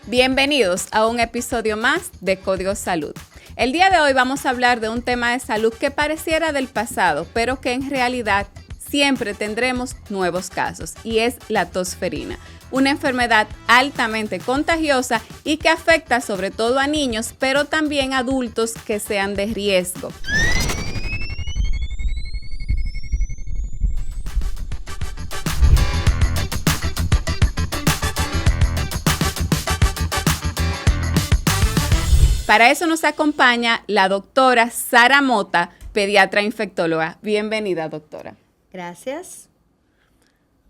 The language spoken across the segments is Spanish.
Bienvenidos a un episodio más de Código Salud. El día de hoy vamos a hablar de un tema de salud que pareciera del pasado, pero que en realidad siempre tendremos nuevos casos, y es la tosferina, una enfermedad altamente contagiosa y que afecta sobre todo a niños, pero también a adultos que sean de riesgo. Para eso nos acompaña la doctora Sara Mota, pediatra infectóloga. Bienvenida, doctora. Gracias.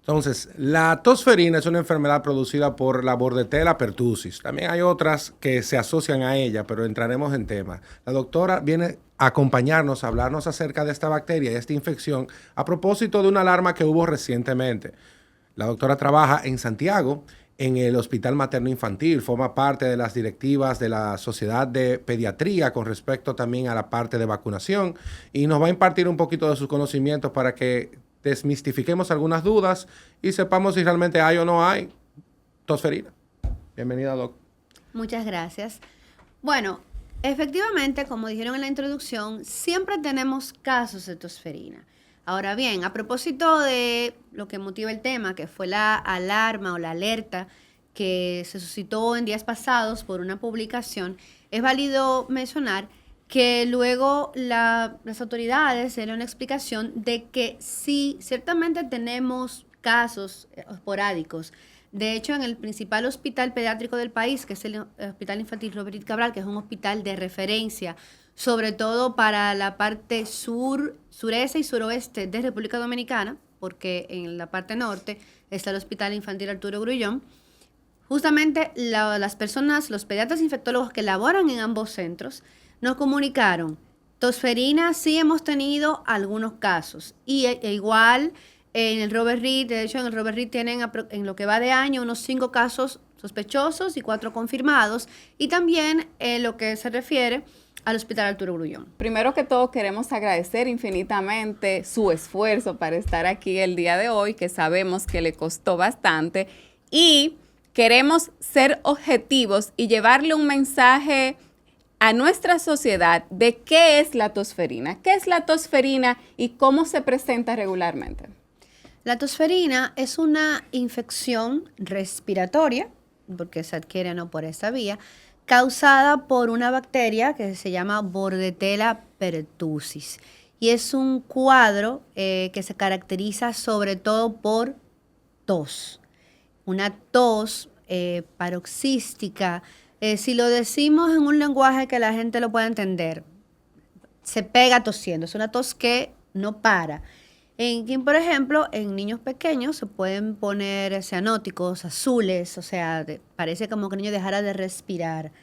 Entonces, la tosferina es una enfermedad producida por la Bordetella pertussis. También hay otras que se asocian a ella, pero entraremos en tema. La doctora viene a acompañarnos, a hablarnos acerca de esta bacteria y esta infección a propósito de una alarma que hubo recientemente. La doctora trabaja en Santiago, en el Hospital Materno Infantil, forma parte de las directivas de la Sociedad de Pediatría con respecto también a la parte de vacunación y nos va a impartir un poquito de sus conocimientos para que desmistifiquemos algunas dudas y sepamos si realmente hay o no hay tosferina. Bienvenida, doc. Muchas gracias. Bueno, efectivamente, como dijeron en la introducción, siempre tenemos casos de tosferina. Ahora bien, a propósito de lo que motiva el tema, que fue la alarma o la alerta que se suscitó en días pasados por una publicación, es válido mencionar que luego las autoridades dieron una explicación de que sí, ciertamente tenemos casos esporádicos. De hecho, en el principal hospital pediátrico del país, que es el Hospital Infantil Robert Cabral, que es un hospital de referencia, sobre todo para la parte sureste y suroeste de República Dominicana, porque en la parte norte está el Hospital Infantil Arturo Grullón. Justamente las personas, los pediatras infectólogos que laboran en ambos centros, nos comunicaron, tosferina sí hemos tenido algunos casos, y igual en el Robert Reed, de hecho en el Robert Reed tienen en lo que va de año unos 5 casos sospechosos y 4 confirmados, y también en lo que se refiere al Hospital Arturo Grullón. Primero que todo queremos agradecer infinitamente su esfuerzo para estar aquí el día de hoy, que sabemos que le costó bastante, y queremos ser objetivos y llevarle un mensaje a nuestra sociedad de qué es la tosferina. ¿Qué es la tosferina y cómo se presenta regularmente? La tosferina es una infección respiratoria, porque se adquiere no por esa vía, causada por una bacteria que se llama Bordetella pertussis. Y es un cuadro que se caracteriza sobre todo por tos. Una tos paroxística. Si lo decimos en un lenguaje que la gente lo pueda entender, se pega tosiendo. Es una tos que no para. Por ejemplo, en niños pequeños se pueden poner cianóticos, azules, o sea, parece como que el niño dejara de respirar.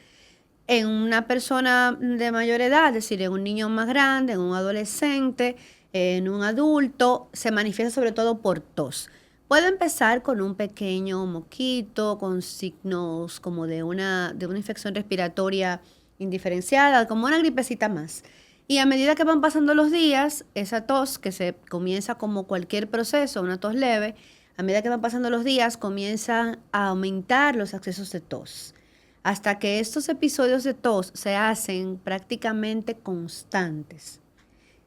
En una persona de mayor edad, es decir, en un niño más grande, en un adolescente, en un adulto, se manifiesta sobre todo por tos. Puede empezar con un pequeño moquito, con signos como de una infección respiratoria indiferenciada, como una gripecita más. Y a medida que van pasando los días, esa tos que se comienza como cualquier proceso, una tos leve, a medida que van pasando los días comienzan a aumentar los accesos de tos, hasta que estos episodios de tos se hacen prácticamente constantes.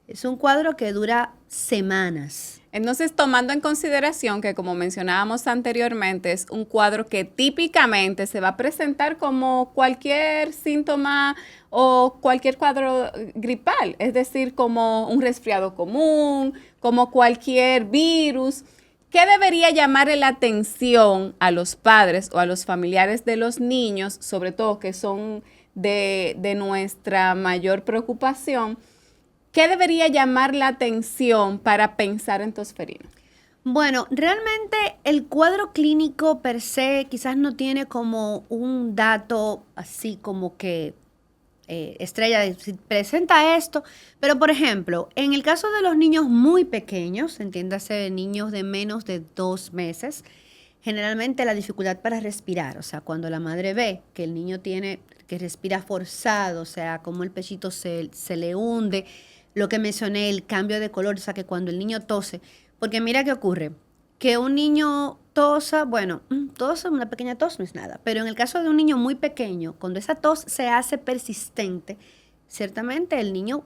Es un cuadro que dura semanas. Entonces, tomando en consideración que, como mencionábamos anteriormente, es un cuadro que típicamente se va a presentar como cualquier síntoma o cualquier cuadro gripal, es decir, como un resfriado común, como cualquier virus. ¿Qué debería llamarle la atención a los padres o a los familiares de los niños, sobre todo que son de nuestra mayor preocupación? ¿Qué debería llamar la atención para pensar en tosferina? Bueno, realmente el cuadro clínico per se quizás no tiene como un dato así como que estrella de si presenta esto, pero por ejemplo, en el caso de los niños muy pequeños, entiéndase niños de menos de 2 meses, generalmente la dificultad para respirar, o sea, cuando la madre ve que el niño que respira forzado, o sea, como el pechito se le hunde, lo que mencioné, el cambio de color, o sea, que cuando el niño tose, porque mira qué ocurre, que un niño tosa, bueno, tosa, una pequeña tos no es nada, pero en el caso de un niño muy pequeño, cuando esa tos se hace persistente, ciertamente el niño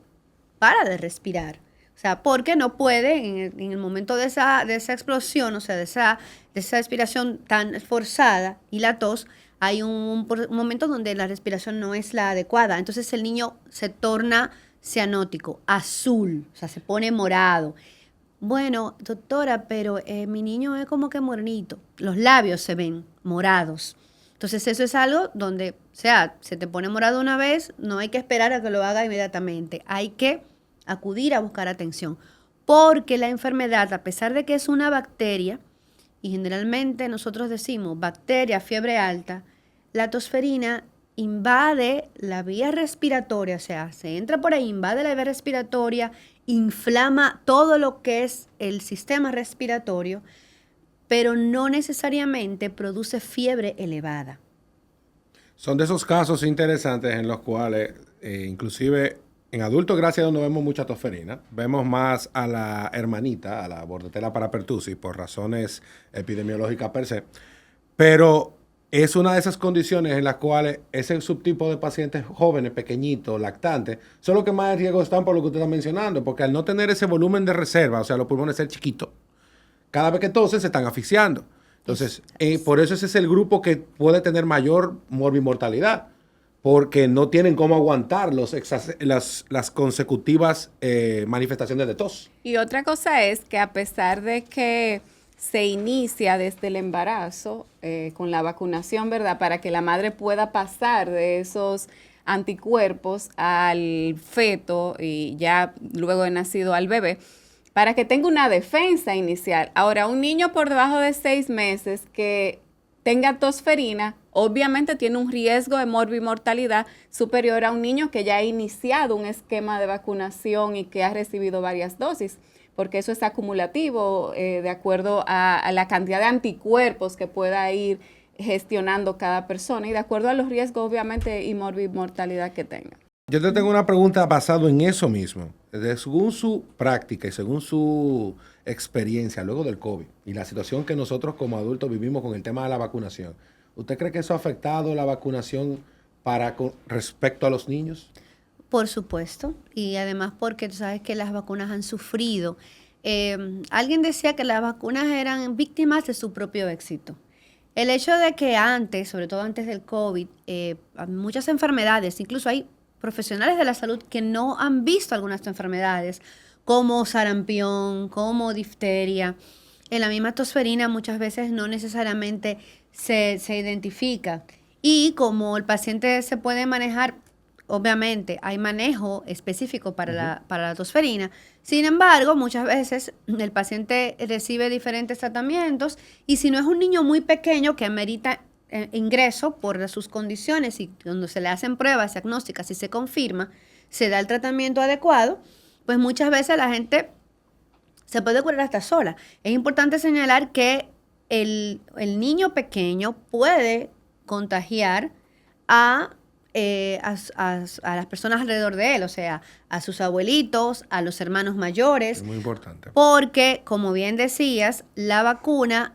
para de respirar. O sea, porque no puede, en el momento de esa explosión, o sea, de esa respiración tan forzada y la tos, hay un momento donde la respiración no es la adecuada. Entonces el niño se torna cianótico, azul, o sea, se pone morado. Bueno, doctora, pero mi niño es como que morenito. Los labios se ven morados. Entonces eso es algo donde, o sea, se te pone morado una vez, no hay que esperar a que lo haga inmediatamente. Hay que acudir a buscar atención. Porque la enfermedad, a pesar de que es una bacteria, y generalmente nosotros decimos bacteria, fiebre alta, la tosferina invade la vía respiratoria, o sea, se entra por ahí, invade la vía respiratoria, inflama todo lo que es el sistema respiratorio, pero no necesariamente produce fiebre elevada. Son de esos casos interesantes en los cuales, inclusive en adultos, gracias a Dios, no vemos mucha tosferina. Vemos más a la hermanita, a la Bordetella parapertussis, por razones epidemiológicas per se. Pero es una de esas condiciones en las cuales ese subtipo de pacientes jóvenes, pequeñitos, lactantes, son los que más en riesgo están por lo que usted está mencionando, porque al no tener ese volumen de reserva, o sea, los pulmones ser chiquitos, cada vez que tosen se están asfixiando. Entonces, por eso ese es el grupo que puede tener mayor morbimortalidad, porque no tienen cómo aguantar las consecutivas manifestaciones de tos. Y otra cosa es que a pesar de que se inicia desde el embarazo con la vacunación, ¿verdad? Para que la madre pueda pasar de esos anticuerpos al feto y ya luego de nacido al bebé, para que tenga una defensa inicial. Ahora, un niño por debajo de 6 meses que tenga tosferina, obviamente tiene un riesgo de morbimortalidad superior a un niño que ya ha iniciado un esquema de vacunación y que ha recibido varias dosis, porque eso es acumulativo de acuerdo a la cantidad de anticuerpos que pueda ir gestionando cada persona y de acuerdo a los riesgos, obviamente, y morbimortalidad que tenga. Yo te tengo una pregunta basada en eso mismo. Según su práctica y según su experiencia luego del COVID y la situación que nosotros como adultos vivimos con el tema de la vacunación, ¿usted cree que eso ha afectado la vacunación con respecto a los niños? Por supuesto, y además porque tú sabes que las vacunas han sufrido. Alguien decía que las vacunas eran víctimas de su propio éxito. El hecho de que antes, sobre todo antes del COVID, muchas enfermedades, incluso hay profesionales de la salud que no han visto algunas enfermedades, como sarampión, como difteria. En la misma tosferina muchas veces no necesariamente se identifica. Y como el paciente se puede manejar, obviamente hay manejo específico para la tosferina. Sin embargo, muchas veces el paciente recibe diferentes tratamientos y si no es un niño muy pequeño que amerita ingreso por sus condiciones y cuando se le hacen pruebas diagnósticas y se confirma, se da el tratamiento adecuado, pues muchas veces la gente se puede curar hasta sola. Es importante señalar que el niño pequeño puede contagiar a las personas alrededor de él, o sea, a sus abuelitos, a los hermanos mayores. Es muy importante. Porque, como bien decías, la vacuna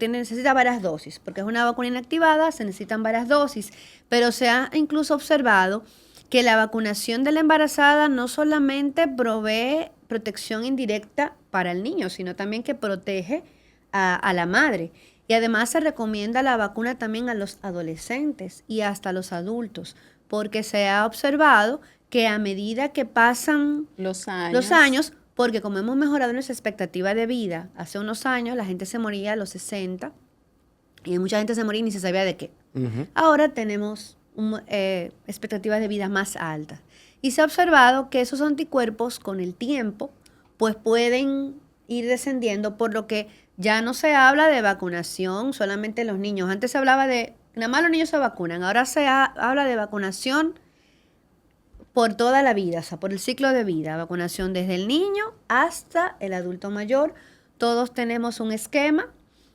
necesita varias dosis, porque es una vacuna inactivada, se necesitan varias dosis, pero se ha incluso observado que la vacunación de la embarazada no solamente provee protección indirecta para el niño, sino también que protege a la madre. Y además se recomienda la vacuna también a los adolescentes y hasta a los adultos, porque se ha observado que a medida que pasan los años, porque como hemos mejorado nuestra expectativa de vida, hace unos años la gente se moría a los 60 y mucha gente se moría y ni se sabía de qué. Ahora tenemos expectativas de vida más altas. Y se ha observado que esos anticuerpos con el tiempo pues pueden ir descendiendo, por lo que ya no se habla de vacunación solamente en los niños. Antes se hablaba de, nada más los niños se vacunan, ahora se habla de vacunación por toda la vida, o sea, por el ciclo de vida, vacunación desde el niño hasta el adulto mayor. Todos tenemos un esquema.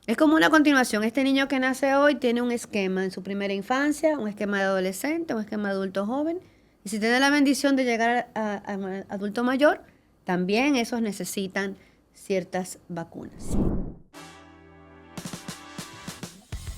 Es como una continuación. Este niño que nace hoy tiene un esquema en su primera infancia, un esquema de adolescente, un esquema de adulto joven. Y si tiene la bendición de llegar a adulto mayor, también esos necesitan ciertas vacunas.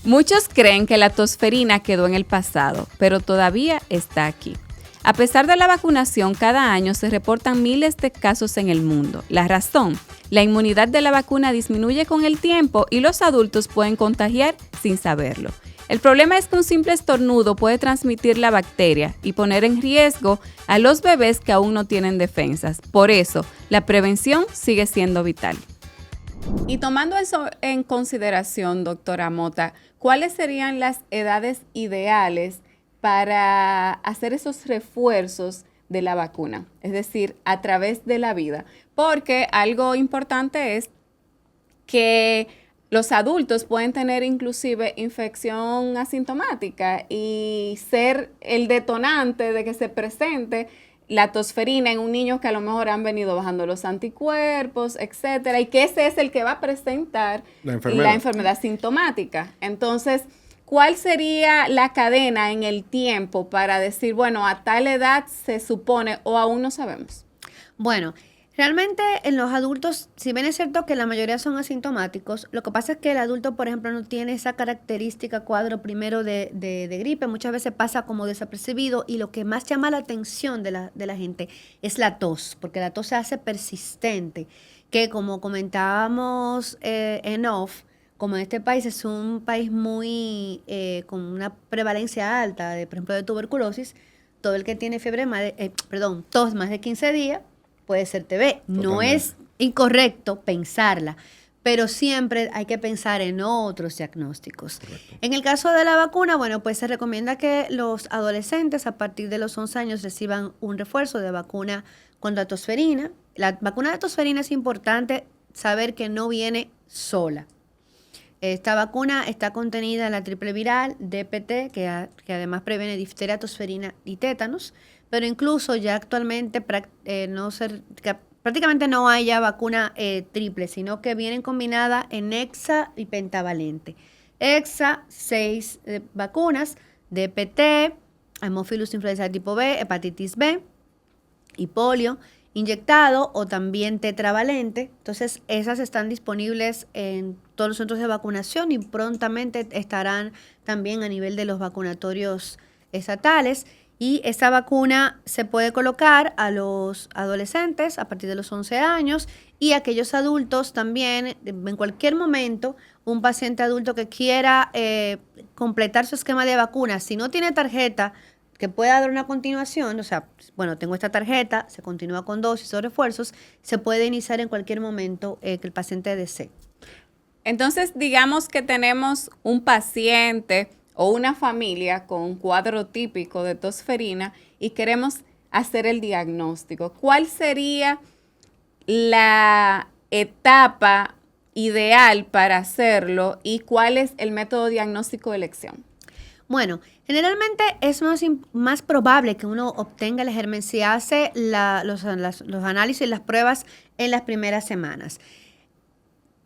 Muchos creen que la tosferina quedó en el pasado, pero todavía está aquí. A pesar de la vacunación, cada año se reportan miles de casos en el mundo. La razón, la inmunidad de la vacuna disminuye con el tiempo y los adultos pueden contagiar sin saberlo. El problema es que un simple estornudo puede transmitir la bacteria y poner en riesgo a los bebés que aún no tienen defensas. Por eso, la prevención sigue siendo vital. Y tomando eso en consideración, doctora Mota, ¿cuáles serían las edades ideales para hacer esos refuerzos de la vacuna? Es decir, a través de la vida. Porque algo importante es que los adultos pueden tener inclusive infección asintomática y ser el detonante de que se presente la tosferina en un niño que a lo mejor han venido bajando los anticuerpos, etcétera, y que ese es el que va a presentar la enfermedad sintomática. Entonces, ¿cuál sería la cadena en el tiempo para decir, bueno, a tal edad se supone o aún no sabemos? Bueno, realmente en los adultos, si bien es cierto que la mayoría son asintomáticos, lo que pasa es que el adulto, por ejemplo, no tiene esa característica cuadro primero de gripe, muchas veces pasa como desapercibido y lo que más llama la atención de la gente es la tos, porque la tos se hace persistente, que como comentábamos en off, como en este país es un país muy con una prevalencia alta, por ejemplo, de tuberculosis, todo el que tiene tos más de 15 días, puede ser TB. No es incorrecto pensarla, pero siempre hay que pensar en otros diagnósticos. Correcto. En el caso de la vacuna, bueno, pues se recomienda que los adolescentes a partir de los 11 años reciban un refuerzo de vacuna contra tosferina. La vacuna de tosferina es importante saber que no viene sola. Esta vacuna está contenida en la triple viral DPT, que además previene difteria, tosferina y tétanos, pero incluso ya actualmente prácticamente no hay ya vacuna triple, sino que vienen combinadas en hexa y pentavalente. Hexa, 6 vacunas, DPT, Haemophilus influenzae tipo B, hepatitis B y polio, inyectado o también tetravalente. Entonces, esas están disponibles en todos los centros de vacunación y prontamente estarán también a nivel de los vacunatorios estatales. Y esta vacuna se puede colocar a los adolescentes a partir de los 11 años y a aquellos adultos también, en cualquier momento, un paciente adulto que quiera completar su esquema de vacunas, si no tiene tarjeta, que pueda dar una continuación, o sea, bueno, tengo esta tarjeta, se continúa con dosis o refuerzos, se puede iniciar en cualquier momento que el paciente desee. Entonces, digamos que tenemos un paciente o una familia con un cuadro típico de tosferina y queremos hacer el diagnóstico. ¿Cuál sería la etapa ideal para hacerlo y cuál es el método diagnóstico de elección? Bueno, generalmente es más probable que uno obtenga el germen si hace los análisis y las pruebas en las primeras semanas.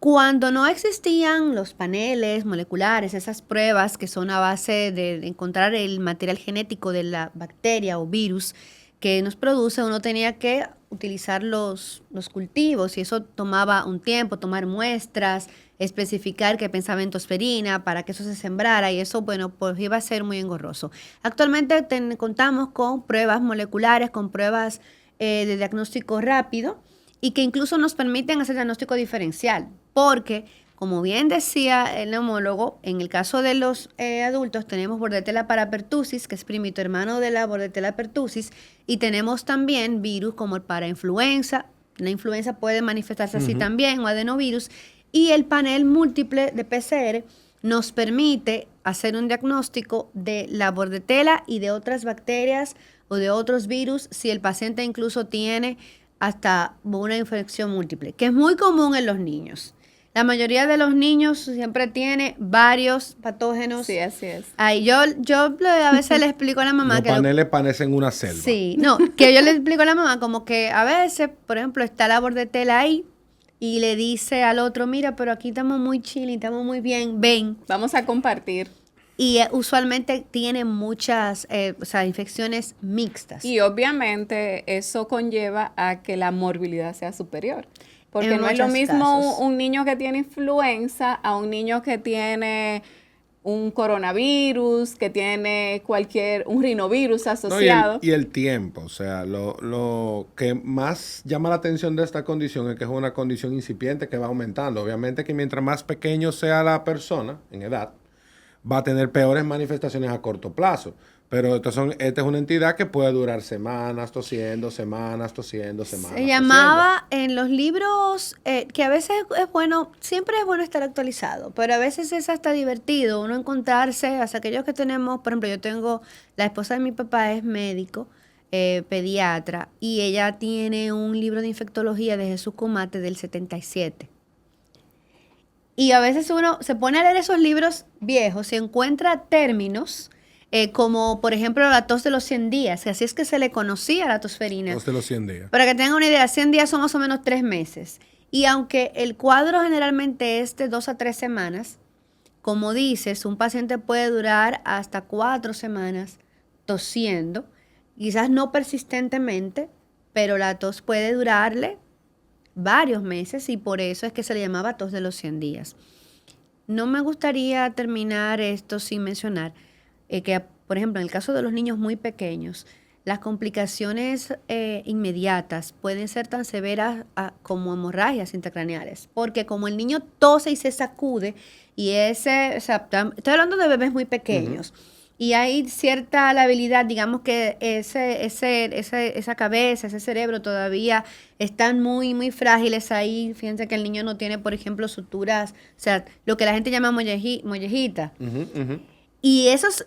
Cuando no existían los paneles moleculares, esas pruebas que son a base de encontrar el material genético de la bacteria o virus que nos produce, uno tenía que utilizar los cultivos y eso tomaba un tiempo, tomar muestras, especificar que pensaba en tosferina para que eso se sembrara y eso, bueno, pues iba a ser muy engorroso. Actualmente contamos con pruebas moleculares, con pruebas de diagnóstico rápido y que incluso nos permiten hacer diagnóstico diferencial, porque, como bien decía el neumólogo, en el caso de los adultos tenemos Bordetella parapertussis, que es primito hermano de la Bordetella pertussis, y tenemos también virus como el parainfluenza. La influenza puede manifestarse así también, o adenovirus, y el panel múltiple de PCR nos permite hacer un diagnóstico de la Bordetella y de otras bacterias o de otros virus si el paciente incluso tiene hasta una infección múltiple, que es muy común en los niños. La mayoría de los niños siempre tiene varios patógenos. Sí, así es. Ay, yo a veces le explico a la mamá los que paneles parecen una selva. Sí, no, que yo le explico a la mamá como que a veces, por ejemplo, está la Bordetella ahí y le dice al otro, mira, pero aquí estamos muy chilling, estamos muy bien, ven. Vamos a compartir. Y usualmente tiene muchas infecciones mixtas. Y obviamente eso conlleva a que la morbilidad sea superior. Porque En no es lo muchos mismo casos. un niño que tiene influenza a un niño que tiene un coronavirus, que tiene un rinovirus No, asociado. y el tiempo, o sea, lo que más llama la atención de esta condición es que es una condición incipiente que va aumentando. Obviamente que mientras más pequeño sea la persona en edad, va a tener peores manifestaciones a corto plazo. Pero esta es una entidad que puede durar semanas tosiendo, semanas tosiendo, semanas Se tosiendo. llamaba en los libros, que a veces es bueno, siempre es bueno estar actualizado, pero a veces es hasta divertido uno encontrarse, hasta aquellos que tenemos, por ejemplo, yo tengo, la esposa de mi papá es médico, pediatra, y ella tiene un libro de infectología de Jesús Comate del 77. Y a veces uno se pone a leer esos libros viejos y encuentra términos como, por ejemplo, la tos de los 100 días, que así es que se le conocía a la tosferina. Tos de los 100 días. Para que tengan una idea, 100 días son más o menos 3 meses. Y aunque el cuadro generalmente es de 2 a 3 semanas, como dices, un paciente puede durar hasta 4 semanas tosiendo, quizás no persistentemente, pero la tos puede durarle varios meses y por eso es que se le llamaba tos de los 100 días. No me gustaría terminar esto sin mencionar que, por ejemplo, en el caso de los niños muy pequeños, las complicaciones inmediatas pueden ser tan severas como hemorragias intracraneales, porque como el niño tose y se sacude, y o sea, estoy hablando de bebés muy pequeños, y hay cierta labilidad, digamos que esa cabeza, ese cerebro todavía están muy, muy frágiles ahí. Fíjense que el niño no tiene, por ejemplo, suturas, o sea, lo que la gente llama mollejita. Y esas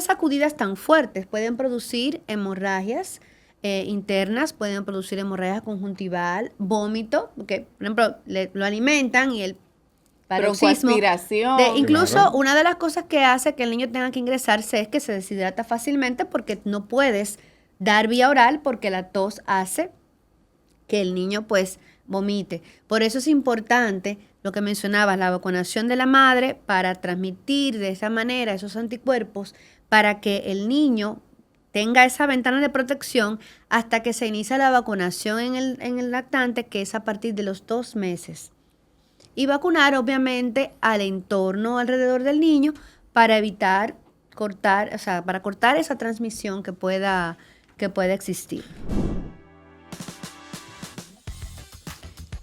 sacudidas tan fuertes pueden producir hemorragias internas, pueden producir hemorragias conjuntival, vómito, porque, por ejemplo, lo alimentan y el paroxismo. Broncoaspiración. Incluso Claro. una de las cosas que hace que el niño tenga que ingresarse es que se deshidrata fácilmente porque no puedes dar vía oral porque la tos hace que el niño pues vomite. Por eso es importante lo que mencionabas, la vacunación de la madre para transmitir de esa manera esos anticuerpos para que el niño tenga esa ventana de protección hasta que se inicia la vacunación en el lactante, que es a partir de los 2 meses. Y vacunar obviamente al entorno alrededor del niño para evitar para cortar esa transmisión que pueda existir.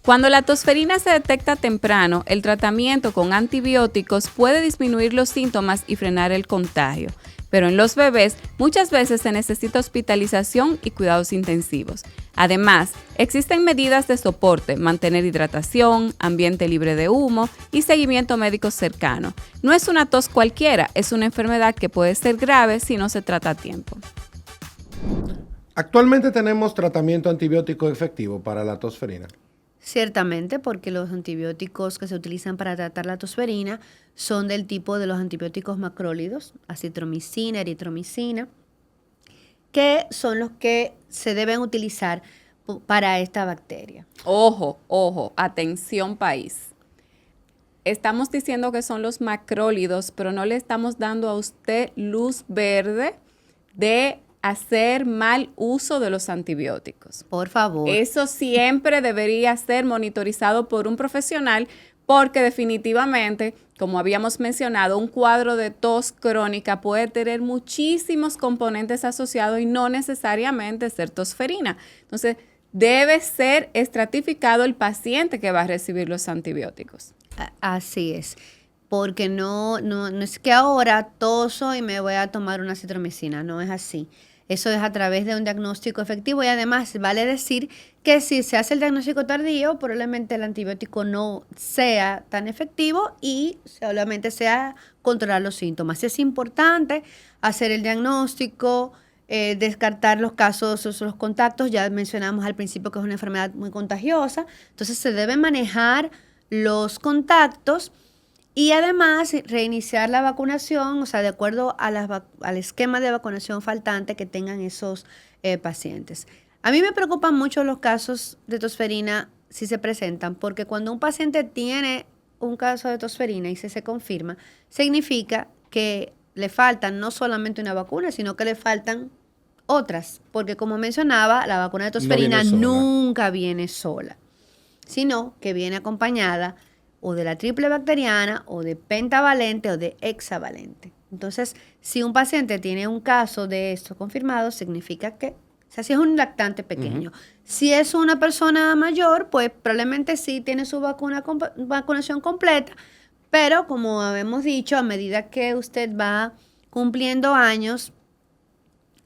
Cuando la tosferina se detecta temprano, el tratamiento con antibióticos puede disminuir los síntomas y frenar el contagio. Pero en los bebés muchas veces se necesita hospitalización y cuidados intensivos. Además, existen medidas de soporte, mantener hidratación, ambiente libre de humo y seguimiento médico cercano. No es una tos cualquiera, es una enfermedad que puede ser grave si no se trata a tiempo. Actualmente tenemos tratamiento antibiótico efectivo para la tosferina. Ciertamente, porque los antibióticos que se utilizan para tratar la tosferina son del tipo de los antibióticos macrólidos, acitromicina, eritromicina, que son los que se deben utilizar para esta bacteria. Ojo, atención país. Estamos diciendo que son los macrólidos, pero no le estamos dando a usted luz verde de hacer mal uso de los antibióticos. Por favor. Eso siempre debería ser monitorizado por un profesional porque definitivamente, como habíamos mencionado, un cuadro de tos crónica puede tener muchísimos componentes asociados y no necesariamente ser tosferina. Entonces, debe ser estratificado el paciente que va a recibir los antibióticos. Así es. Porque no es que ahora toso y me voy a tomar una citromicina, no es así. Eso es a través de un diagnóstico efectivo y además vale decir que si se hace el diagnóstico tardío, probablemente el antibiótico no sea tan efectivo y solamente sea controlar los síntomas. Es importante hacer el diagnóstico, descartar los casos, los contactos. Ya mencionamos al principio que es una enfermedad muy contagiosa, entonces se deben manejar los contactos. Y además reiniciar la vacunación, o sea, de acuerdo a al esquema de vacunación faltante que tengan esos pacientes. A mí me preocupan mucho los casos de tosferina si se presentan, porque cuando un paciente tiene un caso de tosferina y se confirma, significa que le faltan no solamente una vacuna, sino que le faltan otras, porque como mencionaba, la vacuna de tosferina nunca viene sola. sino que viene acompañada o de la triple bacteriana, o de pentavalente, o de hexavalente. Entonces, si un paciente tiene un caso de esto confirmado, significa que, o sea, si es un lactante pequeño. Si es una persona mayor, pues probablemente sí tiene su vacunación completa, pero como habíamos dicho, a medida que usted va cumpliendo años,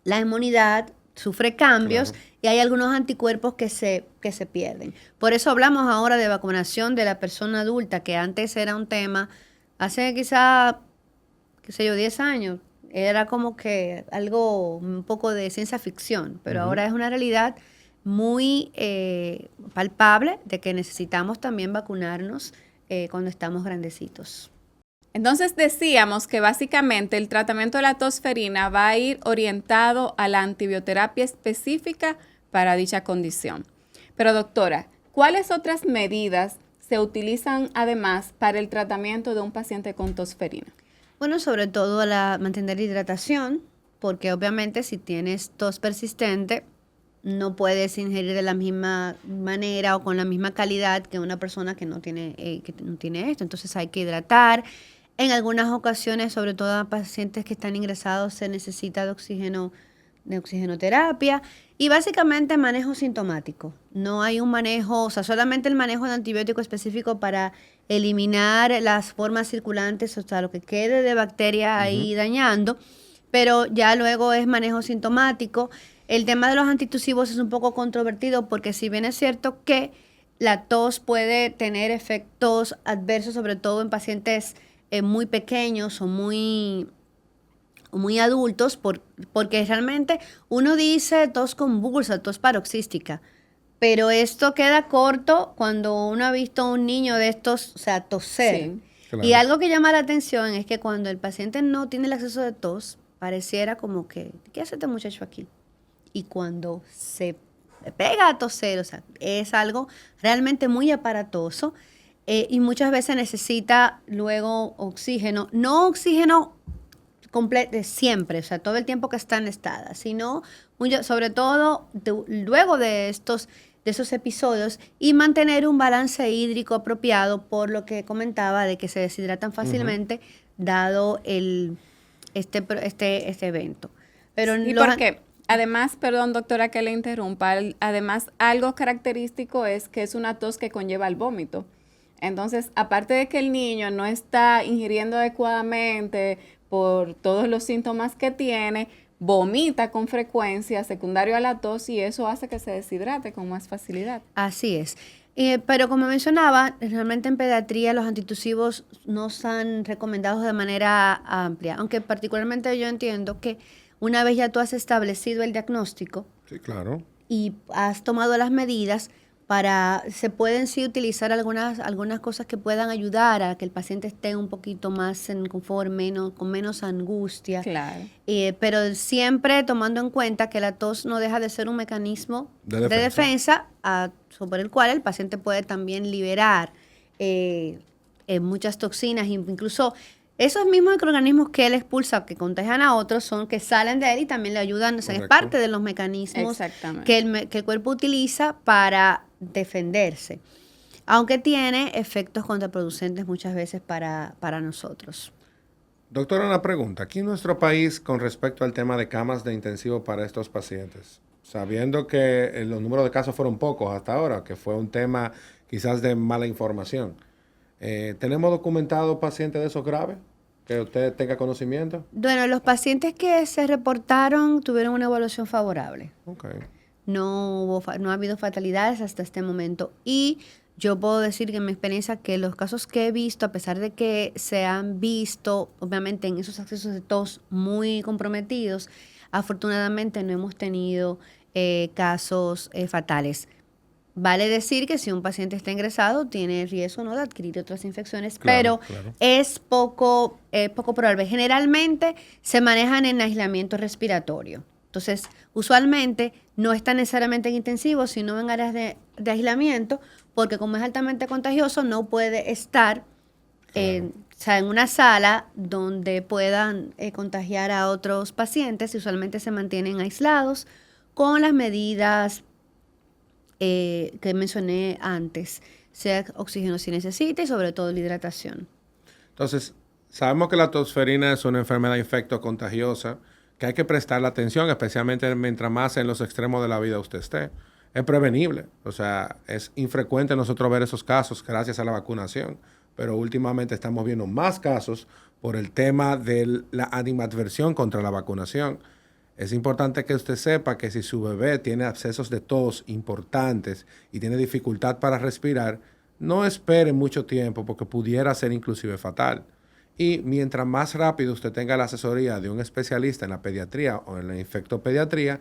la inmunidad sufre cambios, Claro. y hay algunos anticuerpos que se pierden. Por eso hablamos ahora de vacunación de la persona adulta, que antes era un tema, hace quizá, qué sé yo, 10 años, era como que algo un poco de ciencia ficción, pero ahora es una realidad muy palpable de que necesitamos también vacunarnos cuando estamos grandecitos. Entonces decíamos que básicamente el tratamiento de la tosferina va a ir orientado a la antibioterapia específica para dicha condición. Pero doctora, ¿cuáles otras medidas se utilizan además para el tratamiento de un paciente con tosferina? Bueno, sobre todo mantener hidratación, porque obviamente si tienes tos persistente, no puedes ingerir de la misma manera o con la misma calidad que una persona que no tiene esto. Entonces hay que hidratar. En algunas ocasiones, sobre todo a pacientes que están ingresados, se necesita de oxigenoterapia y básicamente manejo sintomático. No hay un manejo, o sea, solamente el manejo de antibiótico específico para eliminar las formas circulantes, o sea, lo que quede de bacteria ahí dañando, pero ya luego es manejo sintomático. El tema de los antitusivos es un poco controvertido porque si bien es cierto que la tos puede tener efectos adversos, sobre todo en pacientes muy pequeños o muy adultos, porque realmente uno dice tos convulsa, tos paroxística, pero esto queda corto cuando uno ha visto a un niño de estos, o sea, toser. Sí. Claro. Y algo que llama la atención es que cuando el paciente no tiene el acceso de tos, pareciera como que, ¿qué hace este muchacho aquí? Y cuando se pega a toser, o sea, es algo realmente muy aparatoso, y muchas veces necesita luego oxígeno, no oxígeno completo siempre, o sea, todo el tiempo que está anestada, sino sobre todo luego de esos episodios, y mantener un balance hídrico apropiado, por lo que comentaba de que se deshidratan fácilmente dado este evento. Pero Y porque además, perdón doctora que le interrumpa, además algo característico es que es una tos que conlleva el vómito. Entonces, aparte de que el niño no está ingiriendo adecuadamente por todos los síntomas que tiene, vomita con frecuencia secundario a la tos y eso hace que se deshidrate con más facilidad. Así es. Pero como mencionaba, realmente en pediatría los antitusivos no están recomendados de manera amplia, aunque particularmente yo entiendo que una vez ya tú has establecido el diagnóstico Sí, claro. y has tomado las medidas, se pueden sí utilizar algunas cosas que puedan ayudar a que el paciente esté un poquito más en confort, con menos angustia. Claro. Pero siempre tomando en cuenta que la tos no deja de ser un mecanismo De de defensa sobre el cual el paciente puede también liberar muchas toxinas, incluso esos mismos microorganismos que él expulsa, que contagian a otros, son que salen de él y también le ayudan, o sea, es Correcto. parte de los mecanismos Exactamente. que el cuerpo utiliza para defenderse, aunque tiene efectos contraproducentes muchas veces para nosotros. Doctora, una pregunta. Aquí en nuestro país, con respecto al tema de camas de intensivo para estos pacientes, sabiendo que los números de casos fueron pocos hasta ahora, que fue un tema quizás de mala información, ¿tenemos documentados pacientes de esos graves? Que usted tenga conocimiento. Bueno, los pacientes que se reportaron tuvieron una evaluación favorable. Ok. No ha habido fatalidades hasta este momento. Y yo puedo decir que en mi experiencia que los casos que he visto, a pesar de que se han visto, obviamente, en esos accesos de tos muy comprometidos, afortunadamente no hemos tenido casos fatales. Vale decir que si un paciente está ingresado, tiene riesgo, ¿no?, de adquirir otras infecciones, Claro, pero claro. es poco probable. Generalmente se manejan en aislamiento respiratorio. Entonces, usualmente no están necesariamente en intensivos, sino en áreas de aislamiento, porque como es altamente contagioso, no puede estar Claro. o sea, en una sala donde puedan contagiar a otros pacientes. Y usualmente se mantienen aislados con las medidas que mencioné antes, sea oxígeno si necesita y sobre todo la hidratación. Entonces, sabemos que la tosferina es una enfermedad infectocontagiosa que hay que prestarle atención, especialmente mientras más en los extremos de la vida usted esté. Es prevenible, o sea, es infrecuente nosotros ver esos casos gracias a la vacunación, pero últimamente estamos viendo más casos por el tema de la animadversión contra la vacunación. Es importante que usted sepa que si su bebé tiene abscesos de tos importantes y tiene dificultad para respirar, no espere mucho tiempo porque pudiera ser inclusive fatal. Y mientras más rápido usted tenga la asesoría de un especialista en la pediatría o en la infectopediatría,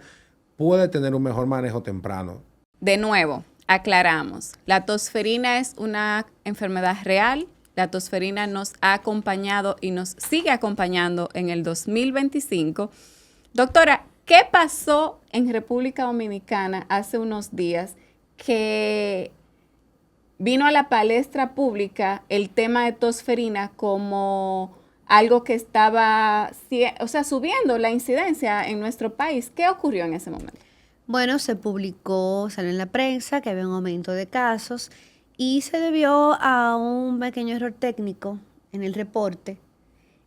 puede tener un mejor manejo temprano. De nuevo, aclaramos, la tosferina es una enfermedad real. La tosferina nos ha acompañado y nos sigue acompañando en el 2025. Doctora, ¿qué pasó en República Dominicana hace unos días que vino a la palestra pública el tema de tosferina como algo que estaba, subiendo la incidencia en nuestro país? ¿Qué ocurrió en ese momento? Bueno, se publicó, salió en la prensa que había un aumento de casos y se debió a un pequeño error técnico en el reporte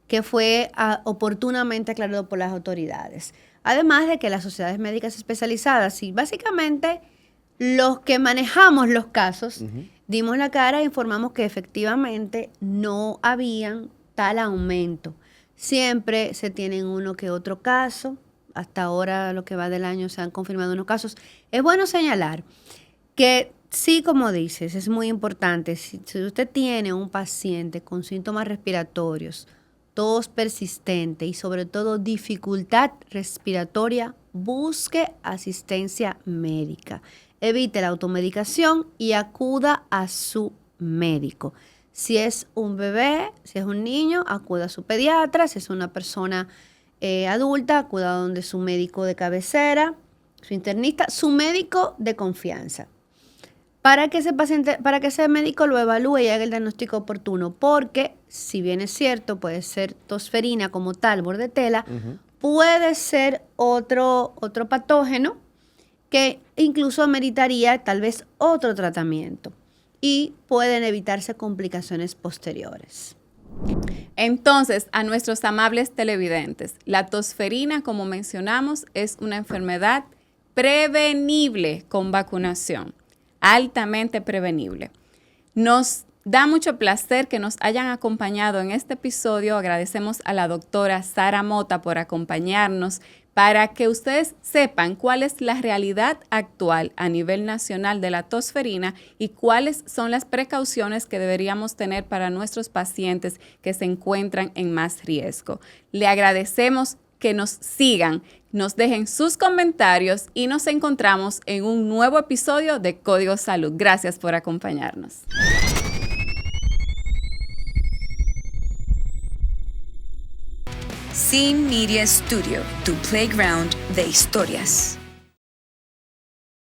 que fue oportunamente aclarado por las autoridades. Además de que las sociedades médicas especializadas y básicamente los que manejamos los casos, dimos la cara e informamos que efectivamente no habían tal aumento. Siempre se tienen uno que otro caso. Hasta ahora, lo que va del año, se han confirmado unos casos. Es bueno señalar que sí, como dices, es muy importante. Si usted tiene un paciente con síntomas respiratorios, tos persistente y sobre todo dificultad respiratoria, busque asistencia médica. Evite la automedicación y acuda a su médico. Si es un bebé, si es un niño, acuda a su pediatra. Si es una persona adulta, acuda donde su médico de cabecera, su internista, su médico de confianza. Para que ese médico lo evalúe y haga el diagnóstico oportuno, porque si bien es cierto, puede ser tosferina como tal, bordetela, puede ser otro patógeno que incluso ameritaría tal vez otro tratamiento y pueden evitarse complicaciones posteriores. Entonces, a nuestros amables televidentes, la tosferina, como mencionamos, es una enfermedad prevenible con vacunación, altamente prevenible. Nos da mucho placer que nos hayan acompañado en este episodio. Agradecemos a la doctora Sara Mota por acompañarnos para que ustedes sepan cuál es la realidad actual a nivel nacional de la tosferina y cuáles son las precauciones que deberíamos tener para nuestros pacientes que se encuentran en más riesgo. Le agradecemos que nos sigan, nos dejen sus comentarios y nos encontramos en un nuevo episodio de Código Salud. Gracias por acompañarnos. Scene Media Studio, tu playground de historias.